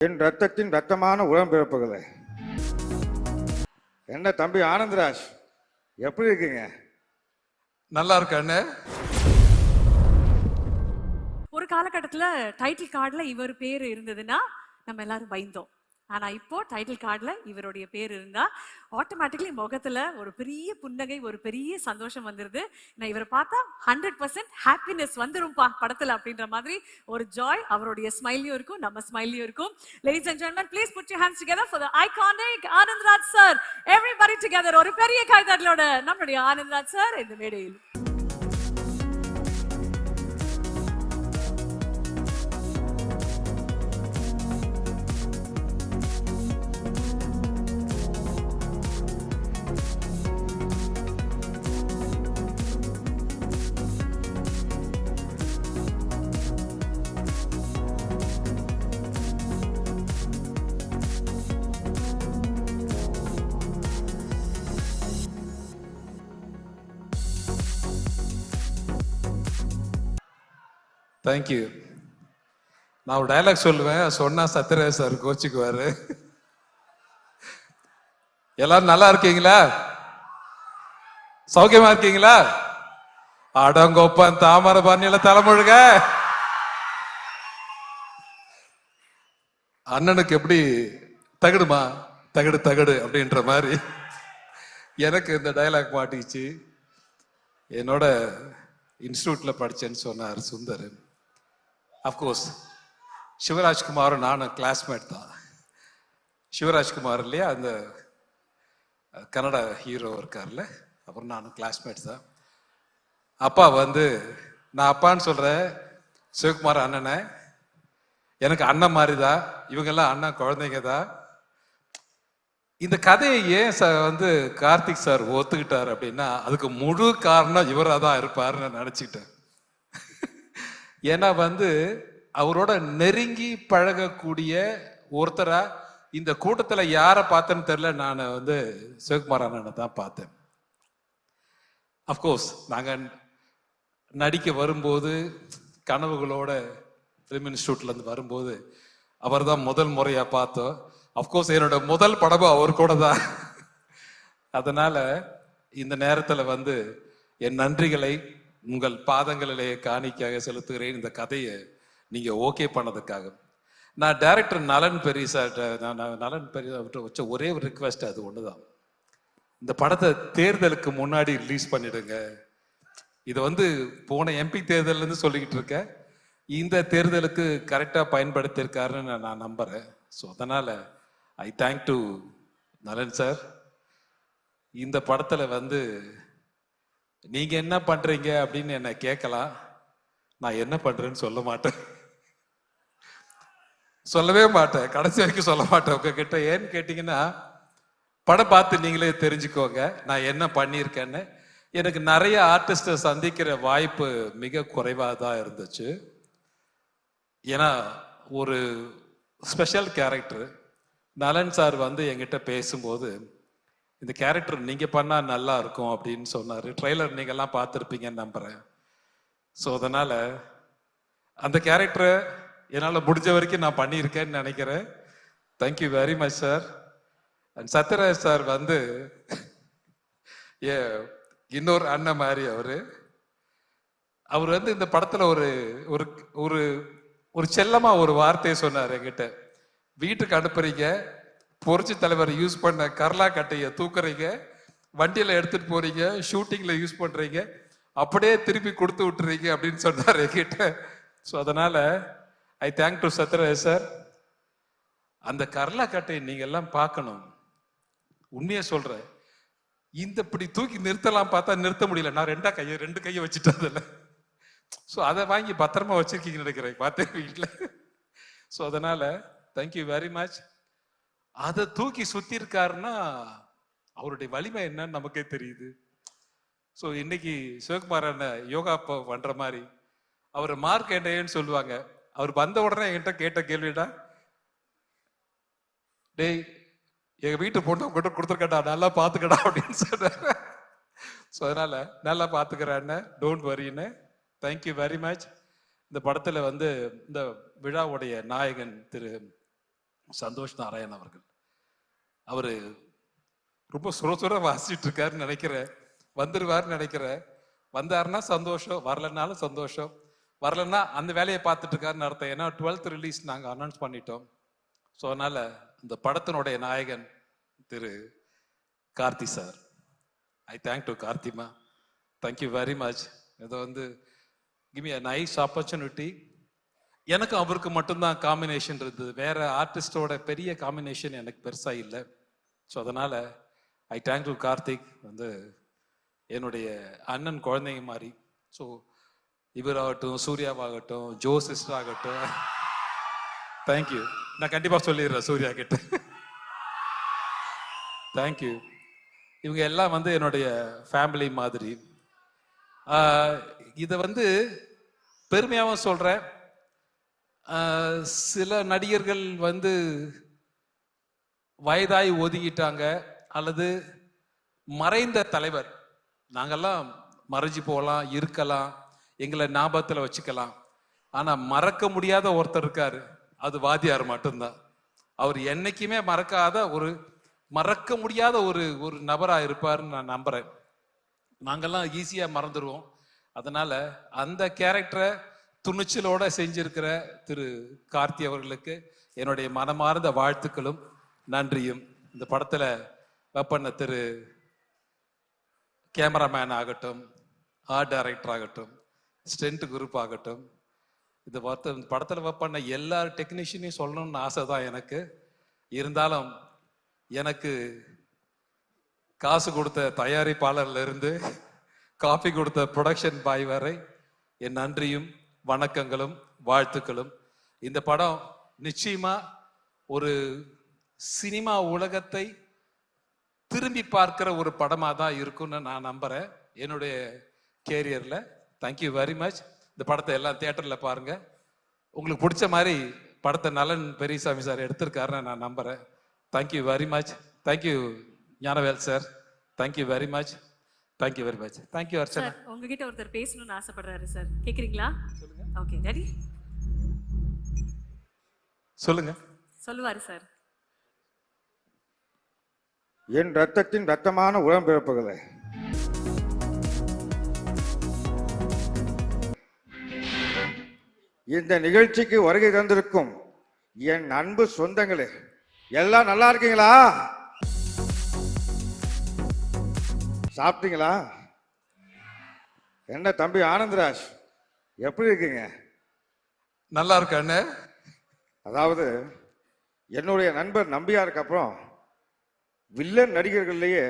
என் ரத்தத்தின் ரத்தமான உடன்பிறப்புகளே, என்ன தம்பி ஆனந்தராஜ், எப்படி இருக்கீங்க? நல்லா இருக்கானே. ஒரு காலகட்டத்துல டைட்டில் கார்டுல இவர் பேர் இருந்ததுன்னா நம்ம எல்லாரும் பயந்தோம். ஆனா இப்போ டைட்டில் கார்டுல இவருடைய பேர் இருந்தா ஆட்டோமேட்டிக்கலி முகத்துல ஒரு பெரிய புன்னகை, ஒரு பெரிய சந்தோஷம் வந்துருது. நான் இவரை பார்த்தா 100% ஹாப்பினஸ் வந்துரும்பா படத்துல அப்படின்ற மாதிரி ஒரு ஜாய் அவருடைய ஸ்மைலியும் இருக்கும், நம்ம ஸ்மைலியும் இருக்கும். Ladies and gentlemen, please put your hands together for the iconic Anandraj sir. Everybody together. ஒரு பெரிய கைதட்டலோட நம்மளுடைய ஆனந்த்ராஜ் சார் இந்த மேடையில். தேங்க்யூ. நான் ஒரு டைலாக் சொல்லுவேன், சொன்னா சத்யராஜ் சார் கோச்சிக்குவாரு. எல்லாரும் நல்லா இருக்கீங்களா? சௌக்கியமா இருக்கீங்களா? அடங்கொப்பன் தாமரை பண்ணியில தலைமுழுக. அண்ணனுக்கு எப்படி தகடுமா தகடு தகடு அப்படின்ற மாதிரி எனக்கு இந்த டைலாக் மாட்டிச்சு. என்னோட இன்ஸ்டியூட்ல படிச்சேன்னு சொன்னார் சுந்தர். அஃப்கோர்ஸ் சிவராஜ்குமாரும் நானும் கிளாஸ்மேட் தான். சிவராஜ்குமார் இல்லையா, அந்த கன்னட ஹீரோ இருக்கார்ல, அப்புறம் நானும் கிளாஸ்மேட் தான். அப்பா வந்து, நான் அப்பான்னு சொல்றேன், சிவகுமார் அண்ணனை, எனக்கு அண்ணன் மாதிரி தான், இவங்கெல்லாம் அண்ணன் குழந்தைங்க தான். இந்த கதையை ஏன் வந்து கார்த்திக் சார் ஒத்துக்கிட்டார் அப்படின்னா, அதுக்கு முழு காரணம் இவராக தான் இருப்பாருன்னு நான் நினச்சிக்கிட்டேன். ஏன்னா வந்து அவரோட நெருங்கி பழகக்கூடிய ஒருத்தரா இந்த கூட்டத்தில் யாரை பார்த்தேன்னு தெரியல, நான் வந்து சிவகுமார் அண்ணனை தான் பார்த்தேன். அஃப்கோர்ஸ் நாங்கள் நடிக்க வரும்போது, கனவுகளோட ஃபிலிம் இன்ஸ்டியூட்லேருந்து வரும்போது அவர் தான் முதல் முறையாக பார்த்தோம். அஃப்கோர்ஸ் என்னோட முதல் படமும் அவர் கூட தான். அதனால இந்த நேரத்தில் வந்து என் நன்றிகளை உங்கள் பாதங்களிலே காணிக்காக செலுத்துகிறேன். இந்த கதையை நீங்க ஓகே பண்ணதுக்காக. நான் டைரக்டர் நலன் பெரிய சார்ட்ட, நலன் பெரிய வச்ச ஒரே ஒரு ரிக்வெஸ்ட் அது ஒண்ணுதான், இந்த படத்தை தேர்தலுக்கு முன்னாடி ரிலீஸ் பண்ணிடுங்க. இதை வந்து போன எம்பி தேர்தல் இருந்து சொல்லிக்கிட்டு இருக்கேன், இந்த தேர்தலுக்கு கரெக்டா பயன்படுத்தியிருக்காருன்னு நான் நம்புறேன். ஸோ அதனால ஐ தேங்க் டு நலன் சார். இந்த படத்துல வந்து நீங்க என்ன பண்றீங்க அப்படின்னு என்ன கேட்கலாம், நான் என்ன பண்றேன்னு சொல்ல மாட்டேன், சொல்லவே மாட்டேன், கடைசி வரைக்கும் சொல்ல மாட்டேன் உங்ககிட்ட. ஏன்னு கேட்டீங்கன்னா, படம் பார்த்து நீங்களே தெரிஞ்சுக்கோங்க நான் என்ன பண்ணியிருக்கேன்னு. எனக்கு நிறைய ஆர்டிஸ்ட சந்திக்கிற வாய்ப்பு மிக குறைவாக தான் இருந்துச்சு. ஏன்னா ஒரு ஸ்பெஷல் கேரக்டர் நலன் சார் வந்து என்கிட்ட பேசும்போது, இந்த கேரக்டர் நீங்க பண்ணா நல்லா இருக்கும் அப்படின்னு சொன்னாரு. ட்ரெய்லர் நீங்க எல்லாம் பார்த்துருப்பீங்கன்னு நம்புறேன். ஸோ அதனால அந்த கேரக்டரை என்னால் முடிஞ்ச வரைக்கும் நான் பண்ணியிருக்கேன்னு நினைக்கிறேன். Thank you very much sir. And Sathyaraj sir வந்து இன்னொரு அண்ணன் மாதிரி அவர் வந்து இந்த படத்துல ஒரு ஒரு ஒரு செல்லமா ஒரு வார்த்தையை சொன்னார் என்கிட்ட. வீட்டுக்கு அனுப்புறீங்க, புரட்சி தலைவர் யூஸ் பண்ண கர்லா கட்டையை தூக்குறீங்க, வண்டியில எடுத்துட்டு போறீங்க, ஷூட்டிங்ல யூஸ் பண்றீங்க, அப்படியே திருப்பி கொடுத்து விட்டுறீங்க அப்படின்னு சொன்னார் என்கிட்ட. ஸோ அதனால ஐ தேங்க் டு சத்யராஜ் சார். அந்த கர்லா கட்டையை நீங்க எல்லாம் பார்க்கணும். உண்மையை சொல்றேன், இந்த இப்படி தூக்கி நிறுத்தலாம் பார்த்தா நிறுத்த முடியல. நான் ரெண்டு கையை வச்சுட்டதில்ல. ஸோ அதை வாங்கி பத்திரமா வச்சிருக்கீங்கன்னு நினைக்கிறேன், பார்த்தேன் வீட்டில். ஸோ அதனால தேங்க்யூ வெரி மச். அதை தூக்கி சுத்தி இருக்காருன்னா அவருடைய வலிமை என்னன்னு நமக்கே தெரியுது. ஸோ இன்னைக்கு சிவகுமார் அண்ணன் யோகா பண்ற மாதிரி அவர் மார்க் என்னன்னு சொல்லுவாங்க. அவர் வந்த உடனே என்கிட்ட கேட்ட கேள்விடா, டேய் எங்க வீட்டு பொண்ணு உங்ககிட்ட கொடுத்துருக்கடா, நல்லா பாத்துக்கடா அப்படின்னு சொன்னார். ஸோ அதனால நல்லா பாத்துக்கிறேன், டோன்ட் வரின்னு. Thank you very much. இந்த படத்துல வந்து இந்த விழாவுடைய நாயகன் திரு சந்தோஷ் நாராயண் அவர்கள். அவரு ரொம்ப சுர வாசிச்சுட்டு இருக்காருன்னு நினைக்கிறேன். வந்துருவாருன்னு நினைக்கிறேன். வந்தாருன்னா சந்தோஷம், வரலன்னாலும் சந்தோஷம். வரலன்னா அந்த வேலையை பார்த்துட்டு இருக்காருன்னு அர்த்தம். ஏன்னா 12th ரிலீஸ் நாங்கள் அனௌன்ஸ் பண்ணிட்டோம். ஸோ அதனால இந்த படத்தினுடைய நாயகன் Thiru Karthi sir. I thank to கார்த்திமா. Thank you very much. இதை வந்து give me a nice opportunity. எனக்கும் அவருக்கு மட்டும்தான் காம்பினேஷன் இருந்தது. வேற ஆர்டிஸ்டோட பெரிய காம்பினேஷன் எனக்கு பெருசா இல்லை. ஸோ அதனால ஐ தேங்க் டு கார்த்திக். வந்து என்னுடைய அண்ணன் குழந்தைங்க மாதிரி. ஸோ இவராகட்டும், சூர்யாவாகட்டும், ஜோ சிஸ்டர் ஆகட்டும், தேங்க்யூ. நான் கண்டிப்பா சொல்லிடுறேன் சூர்யா கிட்ட. தேங்க்யூ. இவங்க எல்லாம் வந்து என்னுடைய ஃபேமிலி மாதிரி. இதை வந்து பெருமையாகவும் சொல்றேன். சில நடிகர்கள் வந்து வயதாய் ஒதுங்கிட்டாங்க அல்லது மறைந்த தலைவர். நாங்கெல்லாம் மறைஞ்சு போகலாம், இருக்கலாம், எங்களை ஞாபகத்தில் வச்சுக்கலாம். ஆனா மறக்க முடியாத ஒருத்தர் இருக்காரு, அது வாத்தியார் மட்டும்தான். அவர் என்னைக்குமே மறக்க முடியாத ஒரு நபரா இருப்பாருன்னு நான் நம்புறேன். நாங்கெல்லாம் ஈஸியா மறந்துடுவோம். அதனால அந்த கேரக்டரை துணிச்சலோட செஞ்சிருக்கிற திரு கார்த்தி அவர்களுக்கு என்னுடைய மனமார்ந்த வாழ்த்துக்களும் நன்றியும். இந்த படத்துல பண்ண திரு கேமராமேன் ஆகட்டும், ஆர்ட் டைரக்டர் ஆகட்டும், ஸ்டென்ட் குரூப் ஆகட்டும், இந்த படத்துல பண்ண எல்லா டெக்னீஷியனையும் சொல்லணும்னு ஆசை தான் எனக்கு. இருந்தாலும் எனக்கு காசு கொடுத்த தயாரிப்பாளர்ல இருந்து காப்பி கொடுத்த ப்ரொடக்ஷன் பாய் வரை என் நன்றியும் வணக்கங்களும் வாழ்த்துக்களும். இந்த படம் நிச்சயமா ஒரு சினிமா உலகத்தை திரும்பி பார்க்கிற ஒரு படமா தான் இருக்கும்னு நான் நம்புறேன் என்னுடைய கேரியர்ல. Thank you very much. இந்த படத்தை எல்லாம் தியேட்டர்ல பாருங்க. உங்களுக்கு பிடிச்ச மாதிரி படத்தை நலன் பெரியசாமி சார் எடுத்திருக்காருன்னு நான் நம்புறேன். Thank you very much. Thank you Gnanavel sir. Thank you very much. Thank you very much. Thank you Archana. Sir உங்ககிட்ட ஒருத்தர் பேசணும்னு ஆசைப்படுறாரு சார். கேக்குறீங்களா? Okay, ready? சொல்லுங்க. சொல்லுவாரு சார். என் ரத்தத்தின் ரத்தமான உடன்பிறப்புகளே, இந்த நிகழ்ச்சிக்கு வருகை தந்திருக்கும் என் அன்பு சொந்தங்களே, எல்லாம் நல்லா இருக்கீங்களா? சாப்பிட்டீங்களா? என்ன தம்பி ஆனந்தராஜ், எப்படி இருக்கீங்க? நல்லா இருக்கானே. அதாவது என்னுடைய நண்பர் நம்பியாருக்கு அப்புறம் வில்லன் நடிகர்கள்லயே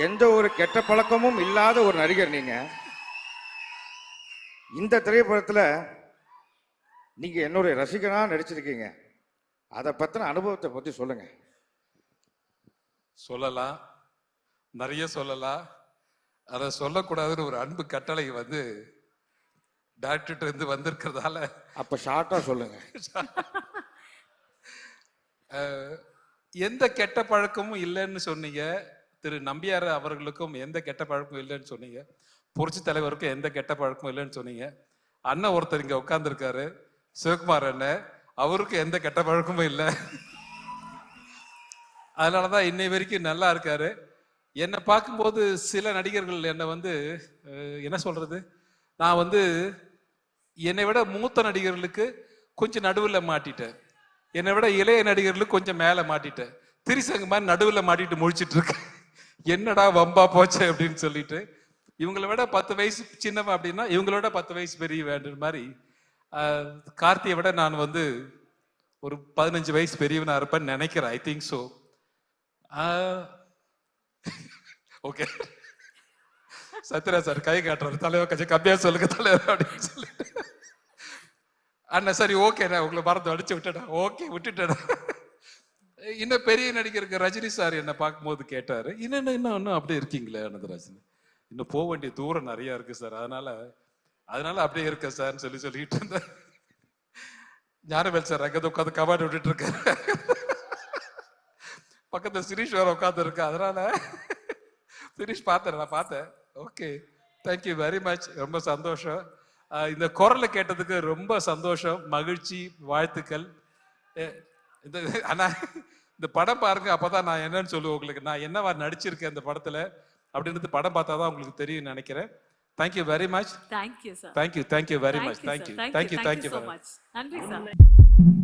எந்த ஒரு கெட்ட பழக்கமும் இல்லாத ஒரு நடிகர் நீங்க. இந்த திரைப்படத்தில் நீங்க என்னுடைய ரசிகனா நடிச்சிருக்கீங்க. அதை பத்தின அனுபவத்தை பத்தி சொல்லுங்க. சொல்லலாம், நிறைய சொல்லலாம். அதை சொல்லக்கூடாதுன்னு ஒரு அன்பு கட்டளை வந்து டாக்டர் இருந்து வந்திருக்கிறதால அப்ப ஷார்ட்டா சொல்லுங்க. எந்த கெட்ட பழக்கமும் இல்லைன்னு சொன்னீங்க. திரு நம்பியார் அவர்களுக்கும் எந்த கெட்ட பழக்கமும் இல்லைன்னு சொன்னீங்க. புரட்சி தலைவருக்கும் எந்த கெட்ட பழக்கமும் இல்லைன்னு சொன்னீங்க. அண்ணன் ஒருத்தர் இங்க உட்கார்ந்துருக்காரு, சிவகுமார் அண்ணன், அவருக்கும் எந்த கெட்ட பழக்கமும் இல்லை. அதனாலதான் இன்னை வரைக்கும் நல்லா இருக்காரு. என்னை பார்க்கும்போது சில நடிகர்கள் என்னை வந்து என்ன சொல்றது, நான் வந்து என்னை விட மூத்த நடிகர்களுக்கு கொஞ்சம் நடுவில் மாட்டிட்டேன், என்னை விட இளைய நடிகர்களுக்கு கொஞ்சம் மேலே மாட்டிட்டேன். திரிசங்க மாதிரி நடுவில் மாட்டிட்டு முழிச்சிட்டு இருக்கேன். என்னடா வம்பா போச்சு அப்படின்னு சொல்லிட்டு. இவங்களை விட 10 வயசு சின்னவன் அப்படின்னா இவங்களோட 10 வயசு பெரிய வேண்டுற மாதிரி கார்த்தியை விட நான் வந்து ஒரு 15 வயசு பெரியவனா இருப்பேன்னு நினைக்கிறேன். I think so. Okay, Sathyaraj sir கை காட்டுறாரு, தலைவர் கொஞ்சம் கம்மியா சொல்லுங்க தலைவர் அப்படின்னு சொல்லிட்டு. அண்ணா சரி ஓகே, நான் உங்களை மறந்து அடிச்சு விட்டேன். ஓகே விட்டுட்டேன். இன்னும் பெரிய நடிகருக்கு ரஜினி சார் என்ன பார்க்கும்போது கேட்டாரு, இன்னும் அப்படியே இருக்கீங்களே அனந்தராஜன், இன்னும் போக வேண்டிய தூரம் நிறைய இருக்கு சார், அதனால அப்படியே இருக்க சார்ன்னு சொல்லிட்டு இருந்தேன். ஞானவேல் சார் அங்கே உட்காந்து கபாடி விட்டுட்டு இருக்காரு, பக்கத்துல சிரீஷ் வேற உட்காந்து இருக்கு. அதனால சிரீஷ் நான் பார்த்தேன். Okay, thank you very much. ரொம்ப சந்தோஷம். இந்த குரலை கேட்டதுக்கு ரொம்ப சந்தோஷம், மகிழ்ச்சி, வாழ்த்துக்கள். இந்த ஆனா இந்த படம் பாருங்க, அப்பதான் நான் என்னன்னு சொல்லுவேன் உங்களுக்கு. நான் என்னவா நடிச்சிருக்கேன் இந்த படத்துல அப்படின்றது படம் பார்த்தா தான் உங்களுக்கு தெரியும் நினைக்கிறேன். Thank you very much. Thank you sir. Thank you very much. Thank you so very much. நன்றி சார்.